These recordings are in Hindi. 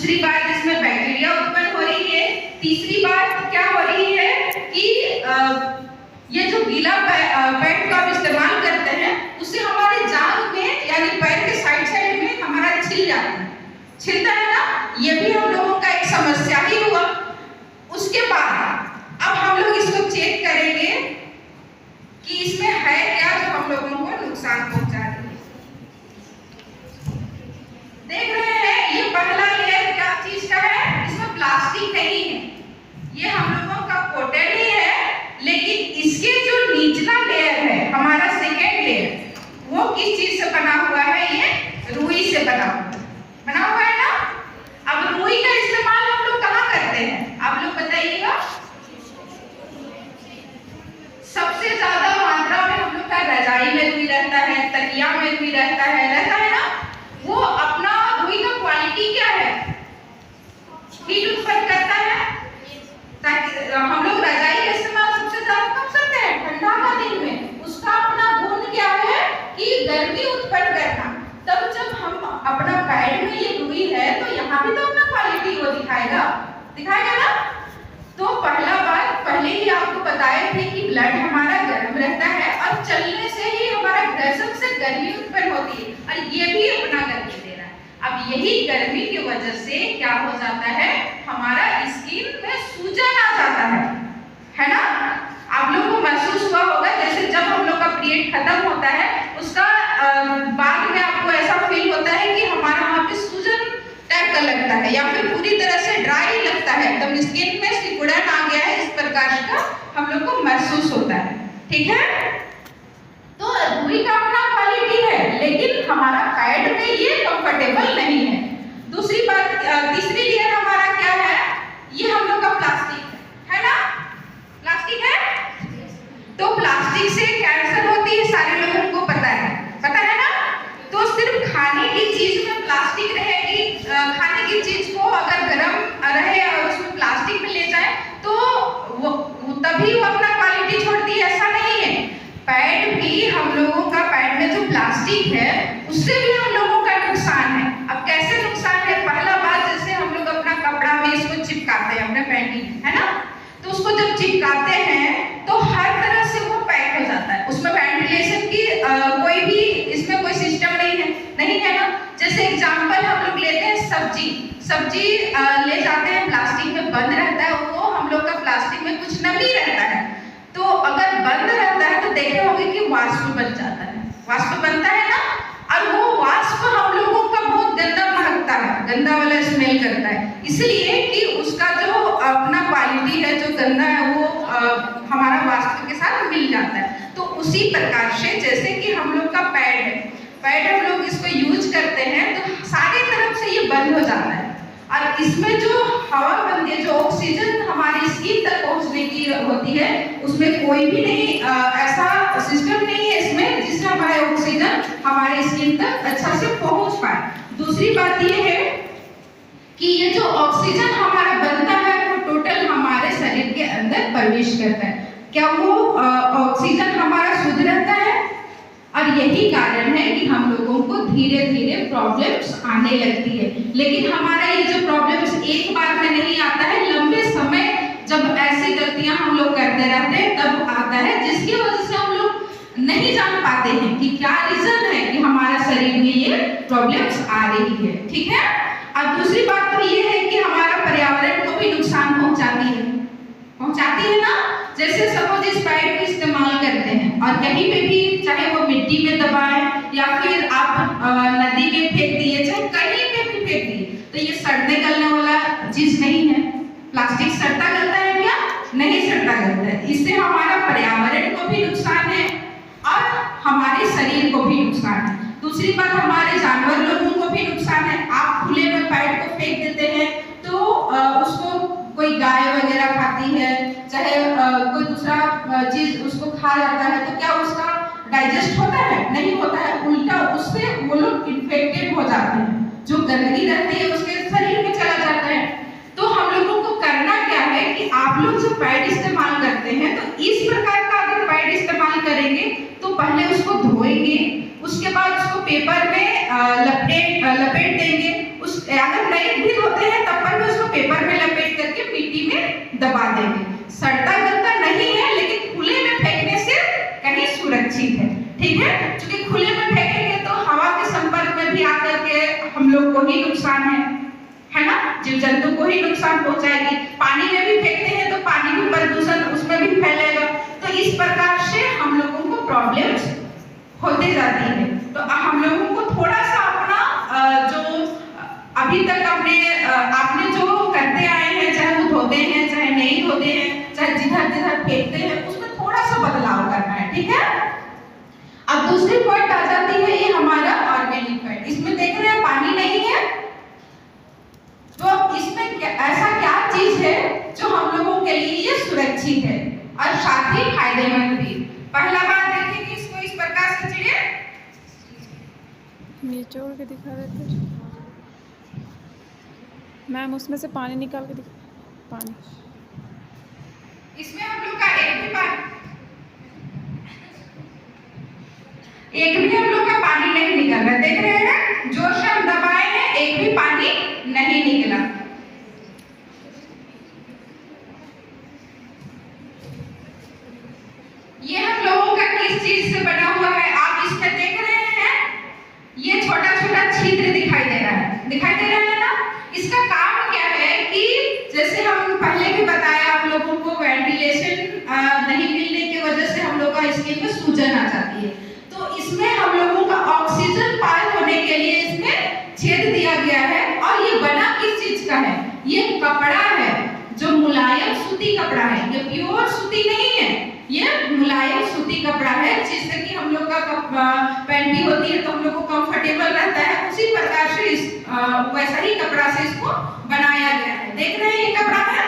दूसरी बात इसमें बैक्टीरिया उत्पन्न हो रही है। तीसरी बात क्या हो रही है कि ये जो गीला पैड का आप इस्तेमाल करते हैं उससे हमारे जांघ में यानी पैर के साइड में हमारा छिल जाता है, छिलता है ना, ये भी हम लोगों का एक समस्या ही हुआ। उसके बाद अब हम लोग इसको चेक करेंगे कि इसमें है क्या जो हम लोगों को नुकसान पहुंचा रही है। देख रहे हैं ये पहला लेयर क्या चीज का है, इसमें प्लास्टिक नहीं है, ये हम लोगों का कोटेड ही है, लेकिन इसके जो निचला लेयर है हमारा सेकेंड लेयर वो किस चीज से बना हुआ है, ये रुई से बना हुआ है ना। अब रुई का इस्तेमाल हम लोग कहाँ करते हैं आप लोग बताइएगा। सबसे ज्यादा मात्रा में हम लोग का रजाई में रुई रहता है, तकिया में रुई रहता है ना। वो अपना रुई का क्वालिटी क्या है, हीट उत्पन्न करता है, ताकि हम लोग रजाई का इस्तेमाल सबसे ज्यादा कब करते हैं, ठंडा का दिन में। उसका अपना गुण क्या है कि गर्मी उत्पन्न करना। तब जब हम अपना पैड में ये रुई है तो यहाँ भी तो अपना क्वालिटी वो दिखाएगा ना। तो पहला बात पहले ही आपको बताए थे कि ब्लड हमारा गर्म रहता है और चलने से ही हमारा ग्रसन से गर्मी उत्पन्न होती है और ये भी अपना गर्मी दे रहा है। अब यही गर्मी की वजह से क्या हो जाता है, हमारा स्किन में सूजन आ जाता है ना। आप लोगों को महसूस हुआ होगा जैसे जब हम लोग का पीरियड खत्म होता है उसका बाद में आपको ऐसा फील होता है कि हमारा वहाँ पे सूजन टाइप का लगता है या फिर पूरी तरह से ड्राई लगता है, एकदम स्किन में सिकुड़न आ गया है, इस प्रकार का हम लोग को महसूस होता है। ठीक है, तो रुई का अपना क्वालिटी है लेकिन हमारा पैड में ये कंफर्टेबल नहीं है। दूसरी बात, तीसरी लेयर हमारा क्या है, ये हम लोग का प्लास्टिक है ना, प्लास्टिक है। तो प्लास्टिक से कैंसर होती है, सारे लोगों को पता है ना। तो सिर्फ खाने की चीज में प्लास्टिक रहेगी, खाने की चीज को अगर गर्म रहे और उसमें प्लास्टिक में ले जाए तो वो तभी वो अपना क्वालिटी छोड़ती है, ऐसा नहीं है। पैड भी हम लोगों का, पैड में जो प्लास्टिक है उससे भी हम लोगों का नुकसान है। अब कैसे नुकसान है, पहला बात जैसे हम लोग अपना कपड़ा में इसको चिपकाते हैं अपने पैंटिंग है ना, तो उसको जब चिपकाते हैं तो हर तरह से वो पैक हो जाता है, उसमें वेंटिलेशन की कोई भी इसमें कोई सिस्टम नहीं है ना। जैसे एग्जांपल हम लोग लेते हैं सब्जी ले जाते हैं, प्लास्टिक में बंद रहता है, वो हम लोग का प्लास्टिक में कुछ नमी रहता है, तो अगर बंद रहता है तो देखे होंगे कि वाष्प बन जाता है, वाष्प बनता है ना, और वो वाष्प हम लोगों का बहुत गंदा महकता है, गंदा वाला स्मेल करता है, इसलिए कि उसका जो अपना क्वालिटी है जो गंदा है वो हमारा वाष्प के साथ मिल जाता है। तो उसी प्रकार से जैसे कि हम लोग का पैड हम लोग इसको यूज करते हैं तो सारी तरफ से ये बंद हो जाता है और इसमें जो हवा बनती है, जो ऑक्सीजन हमारी स्किन तक पहुंचने की होती है, उसमें कोई भी नहीं ऐसा सिस्टम नहीं है इसमें जिससे हमारे ऑक्सीजन हमारे स्किन तक अच्छा से पहुंच पाए। दूसरी बात ये है कि ये जो ऑक्सीजन हमारा बनता है वो टोटल हमारे शरीर के अंदर प्रवेश करता है। क्या वो ऑक्सीजन हमारा शुद्ध रहता है? और यही कारण है कि हम लोगों को धीरे धीरे प्रॉब्लम्स आने लगती है। लेकिन हमारा ये जो प्रॉब्लम्स एक बार में नहीं आता है, लंबे समय जब ऐसी गलतियां हम लोग करते रहते हैं तब आता है, जिसकी वजह से हम लोग नहीं जान पाते हैं कि क्या रीजन है कि हमारा शरीर में ये प्रॉब्लम्स आ रही है। ठीक है, अब दूसरी बात तो ये है कि हमारा पर्यावरण को भी नुकसान पहुंचाती है ना। जैसे सपोज इस पाइप को इस्तेमाल करते हैं और कहीं पे भी, चाहे वो मिट्टी में दबाएं या फिर आप नदी में फेंक दिए, चाहे कहीं पे भी फेंक दिए, तो ये सड़ने गलने वाला चीज नहीं है। प्लास्टिक सड़ता गलता है क्या? नहीं सड़ता गलता है। इससे हमारा पर्यावरण को भी नुकसान है और हमारे शरीर को भी नुकसान है। दूसरी बात, हमारे जानवर लोगों को भी नुकसान है। आप खुले में पाइप को फेंक देते हैं तो उसको कोई गाय वगैरह खाती है, चाहे कोई दूसरा चीज उसको खा जाता है, तो क्या उसका डाइजेस्ट होता है? नहीं होता है, उल्टा उससे वो लोग इन्फेक्टेड हो जाते हैं, जो गंदगी रहती है उसके शरीर में चला जाता है। तो हम लोगों को करना क्या है कि आप लोग जो पैड इस्तेमाल करते हैं तो इस प्रकार का अगर पैड इस्तेमाल करेंगे तो पहले उसको धोएंगे, उसके बाद उसको पेपर में लपेट देंगे, उसके अगर नए भी धोते हैं तब पर भी उसको पेपर में लपेट करके मिट्टी में दबा देंगे। सड़ता गलता नहीं है, लेकिन खुले में फेंकने से कहीं सुरक्षित है। ठीक है, क्योंकि खुले में फेंकेंगे तो हवा के संपर्क में भी आकर के हम लोग को ही नुकसान है ना, जीव जंतु को ही नुकसान पहुंचाएगी। पानी में भी फेंकते हैं तो पानी में प्रदूषण उसमें भी फैलेगा। तो इस प्रकार से हम लोगों को प्रॉब्लम्स होते जाती है। तो हम लोगों को थोड़ा सा अपना जो अभी तक आपने जो करते आए हैं, चाहे वो धोते हैं चाहे नहीं धोते हैं, चाहे जिधर जिधर फेंकते हैं, उसमें थोड़ा सा बदलाव करना है। ठीक है, अब दूसरी पॉइंट आ जाती है ये हमारा ऑर्गेनिक पॉइंट। इसमें देख रहे हैं पानी नहीं है, तो इसमें ऐसा क्या चीज है जो हम लोगों के लिए ये सुरक्षित है और साथ ही फायदेमंद भी। पहला बात देखेंगे इसको इस प्रकार से चिड़िया नीचे उड़ के दिखा देते मैम, उसमें से पानी निकाल के दिखा। पानी इसमें हम लोग का एक भी हम लोग का पानी नहीं निकल रहा। देख रहे हैं, जोर से हम दबाए हैं, एक भी पानी नहीं निकला। ये हम लोगों का किस चीज से बना हुआ है, आप इसमें देख रहे हैं, ये छोटा छोटा छिद्र दिखाई दे रहा है ना। इसका काम क्या है कि जैसे हम पहले भी बताया आप लोगों को, वेंटिलेशन नहीं मिलने की वजह से हम लोग का स्किन में सूजन आ जाती है। तो इसमें हम लोगों का ऑक्सीजन पास होने के लिए इसमें छेद दिया गया है। और ये बना किस चीज का है, ये कपड़ा है जो मुलायम सूती कपड़ा है। ये प्योर सूती नहीं है, ये मुलायम सूती कपड़ा है, जिससे कि हम लोग का पैंट भी होती है तो हम लोग को कंफर्टेबल रहता है। उसी प्रकार से वैसा ही कपड़ा से इसको बनाया गया है। देख रहे हैं ये कपड़ा है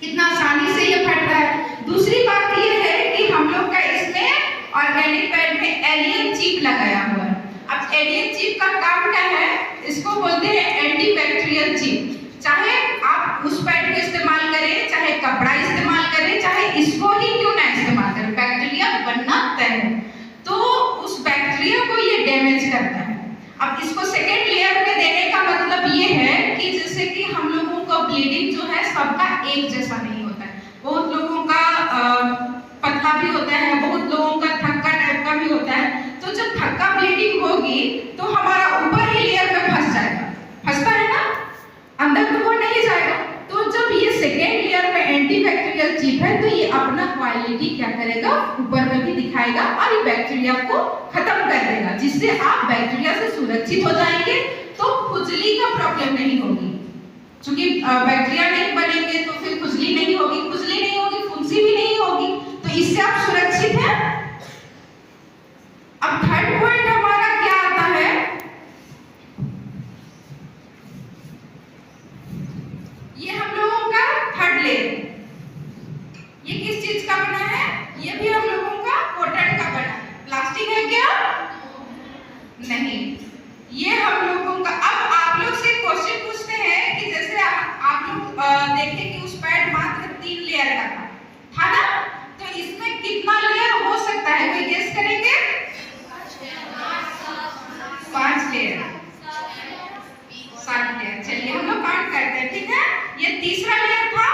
कितना आसानी से ये फट रहा है। दूसरी बात ये है कि हम लोग का इसमें ऑर्गेनिक पैड में एलियन चिप लगाया हुआ है। अब एलियन चिप का काम क्या है, इसको बोलते हैं एंटी बैक्टीरियल चिप। चाहे आप उस पैड का इस्तेमाल करें, चाहे कपड़ा इस्तेमाल करें, चाहे इसको ही क्यों ना इस्तेमाल करें, बैक्टीरिया बनना तय है। तो उस बैक्टीरिया को ये डैमेज करता है। अब इसको सेकेंड लेयर में देने का मतलब ये है कि जैसे कि हम लोगों का ब्लीडिंग जो है सबका एक जैसा नहीं होता है। बहुत लोगों का पतला भी होता है, बहुत लोगों का थक्का टाइप का भी होता है। तो जब थक्का ब्लीडिंग होगी तो हमारा ऊपर ही लेयर में फंस जाएगा, फंसता है ना, अंदर तो वो नहीं जाएगा। तो जब ये सेकेंड लेयर में एंटी बैक्टीरियल चिप है तो ये अपना क्वालिटी क्या करेगा, ऊपर में भी दिखाएगा और ये बैक्टीरिया को खत्म कर देगा, जिससे आप बैक्टीरिया से सुरक्षित हो जाएंगे। तो खुजली का प्रॉब्लम नहीं होगी, क्योंकि बैक्टीरिया नहीं बनेंगे तो फिर खुजली नहीं होगी, फुंसी भी नहीं होगी। तो इससे आप सुरक्षित हैं। अब थर्ड पॉइंट हमारा क्या आता है, ये हम लोगों का थर्ड लेयर। ये किस चीज का बना है, ये भी हम लोगों का कॉटन का बना है। प्लास्टिक है क्या, नहीं, ये हम लोगों का। अब आप लोग से क्वेश्चन पूछते हैं कि जैसे आप लोग देखें कि उस पैड मात्र 3 लेयर का था ना, तो इसमें कितना लेयर हो सकता है, कोई गेस करेंगे? 5 लेयर, 7 लेयर। चलिए हम लोग काउंट करते हैं। ठीक है, ये तीसरा लेयर था,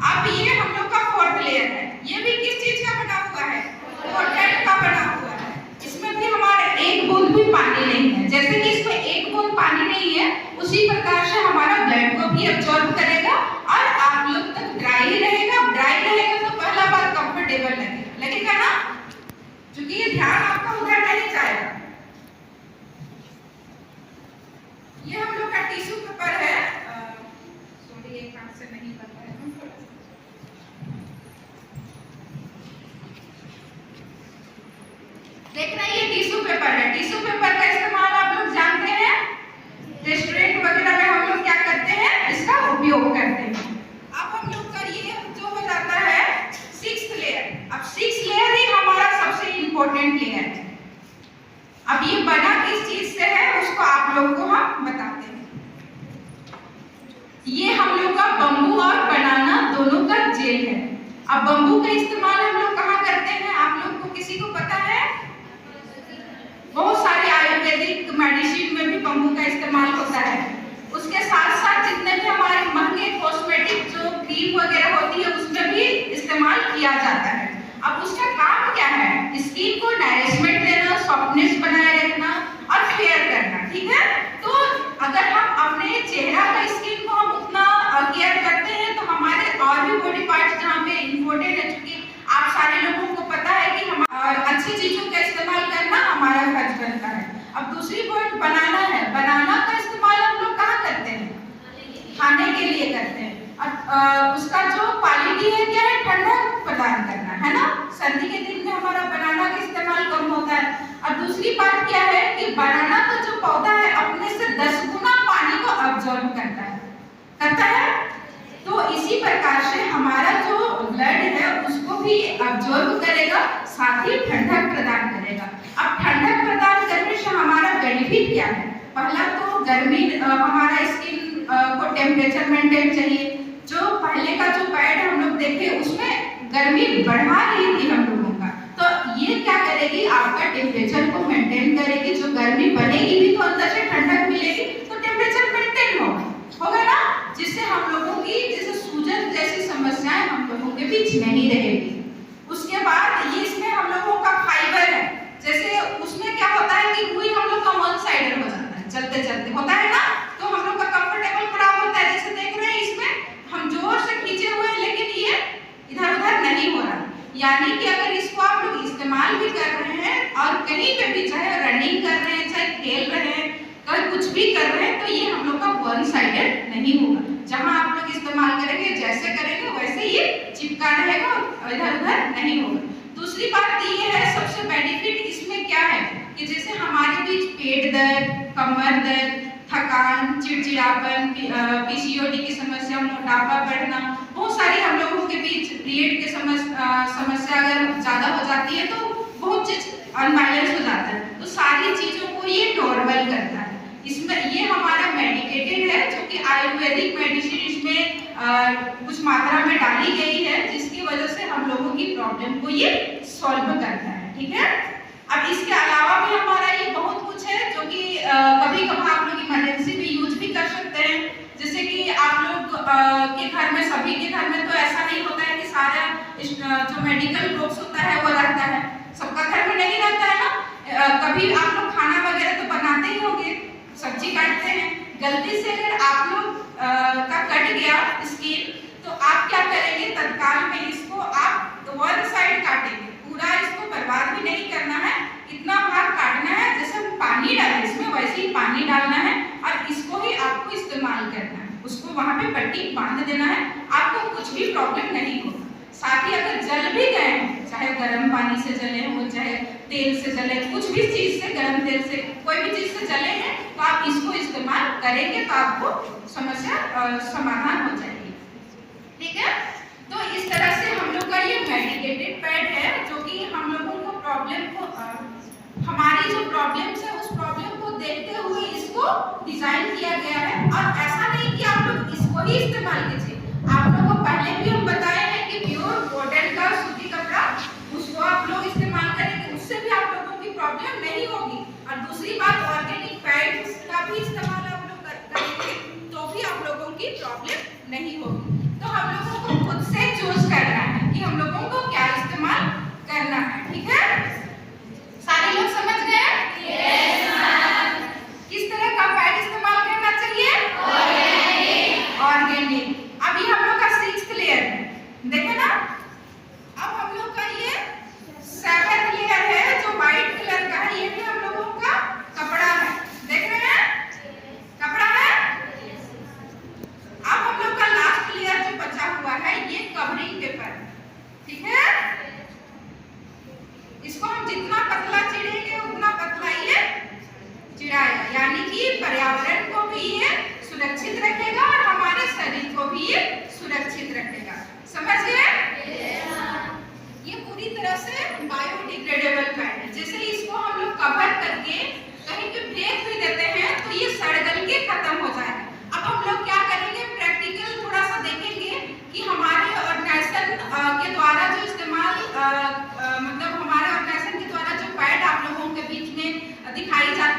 अब ये हम लोग का फोर्थ लेयर है। ये भी किस चीज का बना हुआ है, कॉटन का बना हुआ है। इसमें भी हमारा एक बूंद भी पानी नहीं है। जैसे कि इसमें एक बूंद पानी नहीं है, उसी प्रकार से हमारा ब्लड को भी अब्सॉर्ब करेगा और आप लोग तक ड्राई ही रहेगा। ड्राई रहेगा तो पहला बार कंफर्टेबल लगेगा ना, क्योंकि ये ध्यान आपका उधर नहीं जाएगा। ये हम लोग का टिश्यू पेपर है, सॉरी एक हाथ से नहीं बन रहा है। देख रहे हैं ये टिश्यू पेपर है। टिश्यू पेपर का इस्तेमाल आप लोग जानते हैं, रेस्टोरेंट वगैरह में हम लोग क्या करते हैं, इसका उपयोग करते हैं। अब हम लोग का ये जो हो जाता है 6th लेयर। अब 6th लेयर ही हमारा सबसे इम्पोर्टेंट लेयर है। अब ये बना किस चीज से है उसको आप लोग को हम बताते हैं। ये हम लोग का बम्बू और बनाना दोनों का जेल है। अब बम्बू का इस्तेमाल हम लोग कहाँ करते हैं, आप लोग को किसी को पता है? बहुत सारे आयुर्वेदिक मेडिसिन में भी बम्बू का इस्तेमाल होता है। उसके साथ साथ जितने भी हमारे महंगे कॉस्मेटिक जो क्रीम वगैरह होती है उसमें भी इस्तेमाल किया जाता है। अब उसका काम क्या है? स्किन को नरिशमेंट देना, सॉफ्टनेस बनाए रखना और फेयर करना, ठीक है। तो अगर हम अपने चेहरा का स्किन को हम उतना केयर करते हैं तो हमारे और भी बॉडी पार्ट्स जहाँ पे इम्पोर्टेंट है, क्योंकि आप सारे लोगों को पता है कि हम अच्छी चीजों का इस्तेमाल करना हमारा फर्ज बनता है। अब दूसरी पॉइंट बनाना है। बनाना का इस्तेमाल हम लोग कहाँ करते हैं? खाने के लिए करते हैं। उसका जो क्वालिटी है क्या है? ठंडा प्रदान करना, है ना। सर्दी के दिन में हमारा बनाना का इस्तेमाल कम होता है। और दूसरी बात क्या है कि बनाना का जो पौधा है अपने से 10 गुना पानी को अब्जॉर्ब करता है। तो इसी प्रकार से हमारा जो ब्लड है उसको भी अब्जॉर्ब करेगा, साथ ही ठंडक प्रदान करेगा। अब ठंडक प्रदान करने से हमारा बेनिफिट क्या है? पहला तो गर्मी, हमारा स्किन को टेम्परेचर मेंटेन चाहिए। जो पहले का जो पैड हम लोग देखे उसमें गर्मी बढ़ा रही थी हम लोगों का, तो ये क्या करेगी? आपका टेम्परेचर को मेंटेन करेगी। जो गर्मी बनेगी भी तो अंदर से ठंडक मिलेगी, तो टेम्परेचर मेंटेन होगा ना, जिससे हम लोगों की जैसे सूजन जैसी समस्याएं हम लोगों के बीच नहीं रहेगी। उसके बाद ये इसमें हम लोगों का फाइबर है। जैसे उसमें क्या होता है कि रुई हम लोग का वन साइडेड हो जाता है, चलते चलते होता है ना, तो हम लोग का कंफर्टेबल खराब होता है। जैसे देख रहे हैं इसमें हम जोर से खींचे हुए हैं लेकिन ये इधर उधर नहीं हो रहा। यानी कि अगर इसको आप लोग इस्तेमाल भी कर रहे हैं और कहीं पे भी, चाहे रनिंग कर रहे हैं, चाहे खेल रहे हैं, कहीं कुछ भी कर रहे हैं, तो ये हम लोग का वन साइडेड नहीं होगा। जहां आप लोग इस्तेमाल करेंगे, जैसे करेंगे वैसे ये चिपका रहेगा, इधर उधर नहीं होगा। दूसरी बात ये है, सबसे बेनिफिट इसमें क्या है कि जैसे हमारे बीच पेट दर्द, कमर दर्द, थकान, चिड़चिड़ापन, पीसीओडी की समस्या, मोटापा बढ़ना, बहुत सारी हम लोगों के बीच पीरियड की समस्या अगर ज्यादा हो जाती है तो बहुत चीज अनबैलेंस हो जाता है, तो सारी चीजों को ये नॉर्मल करता है। इसमें ये हमारा मेडिकेटेड है, जो कि आयुर्वेदिक मेडिसिन इसमें कुछ मात्रा में डाली गई है, जिसकी वजह से हम लोगों की प्रॉब्लम को ये सॉल्व करता है, ठीक है। अब इसके अलावा भी हमारा ये बहुत कुछ है जो कि कभी कभी आप लोग इमरजेंसी में यूज भी कर सकते हैं। जैसे कि आप लोग के घर में, सभी के घर में तो ऐसा नहीं होता है कि सारा जो मेडिकल बॉक्स होता है वो रहता है, सबका घर में नहीं रहता है ना। कभी आप लोग खाना वगैरह तो बनाते ही होंगे, सब्जी काटते हैं, गलती से अगर आप लोग का कट गया स्किन, तो आप क्या करेंगे? तत्काल में इसको आप वन साइड काटेंगे, पूरा इसको बर्बाद भी नहीं करना है, इतना भाग काटना है जैसे हम पानी डालें इसमें वैसे ही पानी डालना है और इसको ही आपको इस्तेमाल करना है। उसको वहां पे पट्टी बांध देना है, आपको कुछ भी प्रॉब्लम नहीं होगा। साथ ही अगर जल भी गए हैं, चाहे गर्म पानी से जले हो, चाहे तेल से जले, कुछ भी चीज से, गर्म तेल से, कोई भी चीज से जले हैं, तो आप इसको इस्तेमाल करेंगे तो आपको समस्या समाधान हो जाएगी, ठीक है। तो इस तरह से हम लोग का ये मेडिकेटेड पैड है, जो कि हम लोगों को प्रॉब्लम को, हमारी जो प्रॉब्लम्स है उस प्रॉब्लम को देखते हुए इसको डिजाइन किया गया है। और ऐसा नहीं कि आप लोग इसको ही इस्तेमाल कीजिए, आप लोगों को पहले भी हम बताए हैं कि प्योर कॉटन का सूती कपड़ा, उसको आप लोग इस्तेमाल करेंगे, उससे भी आप लोगों की प्रॉब्लम नहीं होगी। और दूसरी बात, ऑर्गेनिक पैड्स का भी इस्तेमाल आप लोग करेंगे तो भी आप लोगों की प्रॉब्लम नहीं होगी। तो हम लोगों को खुद से चूज करना है कि हम लोगों को क्या इस्तेमाल करना है, ठीक है। सारे लोग समझ गए? Yes ma'am. किस तरह का पैड इस्तेमाल करना चाहिए? ऑर्गेनिक। अभी हम लोग का 6th लेयर है, देखे ना। अब हम लोग का ये 7th लेयर है जो व्हाइट कलर का है, ये भी हम लोगों का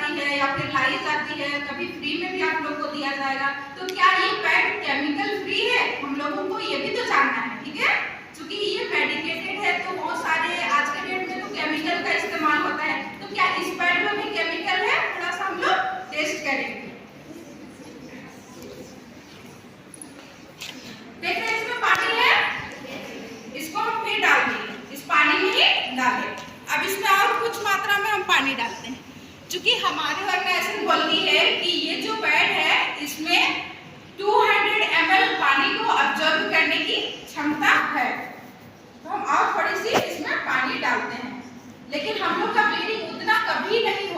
आती है या फिर लाइस आती है, कभी फ्री में भी आप लोग को दिया जाएगा। तो क्या ये पैड केमिकल फ्री है? हम लोगों को ये भी तो जानना है, ठीक है? क्योंकि ये मेडिकेटेड है तो बहुत सारे आज के डेट में तो केमिकल का इस्तेमाल होता है। तो क्या इस पैड में भी केमिकल है? थोड़ा सा हम लोग टेस्ट करेंगे। देखिए इसमें पानी है, इसको हम फिर डाल देंगे, इस पानी में ही डालें। अब इसमें और कुछ मात्रा में हम पानी डालते हैं, क्योंकि हमारी ऑर्गेनाइजेशन बोलती है कि ये जो पैड है इसमें 200 ml पानी को ऑब्जर्व करने की क्षमता है। तो हम और थोड़ी सी इसमें पानी डालते हैं, लेकिन हम लोग का ब्लीडिंग उतना कभी नहीं